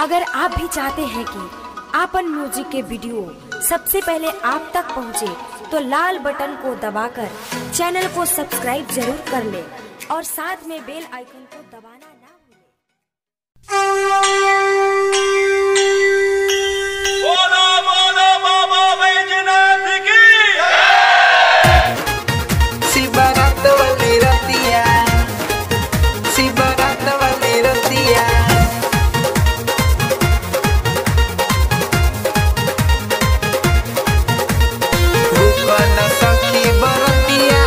अगर आप भी चाहते हैं कि आपन म्यूजिक के वीडियो सबसे पहले आप तक पहुंचे, तो लाल बटन को दबाकर चैनल को सब्सक्राइब जरूर कर ले और साथ में बेल आइकन को दबाना ना भूलें। बोलो बोलो बाबा बैजनाथ की शिवरात वाली रतिया, शिवरात वाली रतिया, भूखन सखी बरतिया,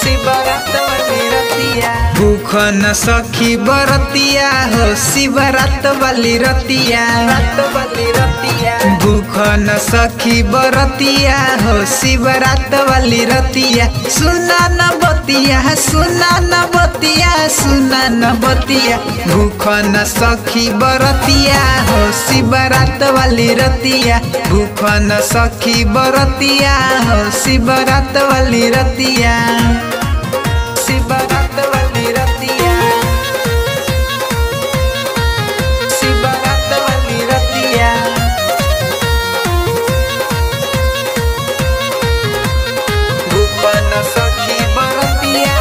शिवरात वाली रतिया, भूखन सखी बरतिया हो शिवरात वाली रतिया, रात वाली रतिया, भूखन सखी बरतिया हो शिवरात वाली रतिया, सुना न बतिया, सुना न बतिया, सुना न बतिया, भूखन सखी बरतिया हो शिवरात वाली रतिया, भूखन सखी बरतिया हो शिवरात वाली रतिया, शिवरात वाली रतिया, शिवरात वाली रतिया, भूखन सखी बरतिया,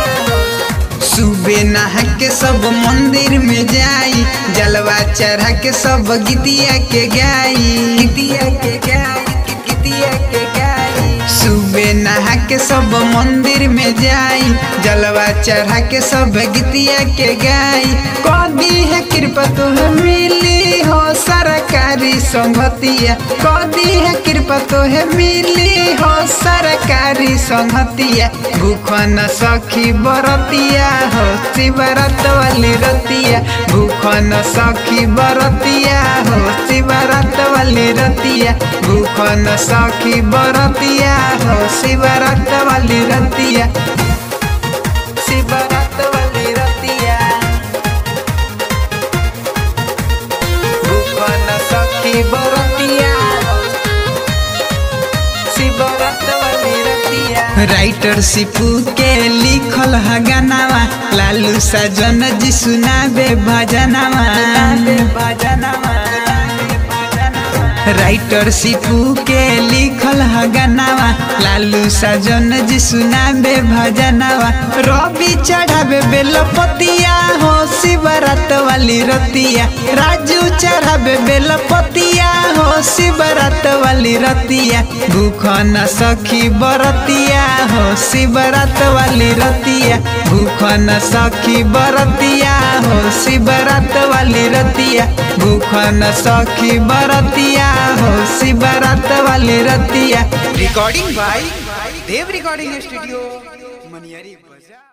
सुबह नहा के सब मंदिर में जाई, जलवा चढ़ा के सब गीतिया के गाई, गीतिया के गाई, गीतिया के गाई, सुबह नहा के सब मंदिर में जाई, जलवा चढ़ा के सब गीतिया के गाई, कदी है कृपा तुम्हें मिली हो सरकारी संगतिया, कदी है कृपा तुम्हें मिली हो सरकारी संगतिया, भूखन सखी बरतिया हो शिवरात वाली रतिया, भूखन सखी बरतिया हो शिवरात वाली रतिया, भूखन सखी बरतिया हो शिवरात वाली रतिया, शिवरात वाली रतिया, भूखन सखी बरतिया, शिवरात वाली रतिया, राइटर सिपू के लिखल है गानावा, लालू साजन जी सुनाबे भजनावा, भजनावा, राइटर सिपू के लिखल है गानावा, लालू साजन जी सुनाबे भजनावा, रवि चढ़ाबे बेलपतिया हो शिवरात वाली रतिया, राजू चढ़ाबे बेलपतिया हो शिवरात वाली रतिया, भूखन सखी बरतिया हो शिवरात वाली रतिया, भूखन सखी बरतिया हो शिवरात वाली रतिया, भूखन सखी बरतिया हो शिवरात वाली रतिया। Recording by Dev recording studio Maniyari बाजार।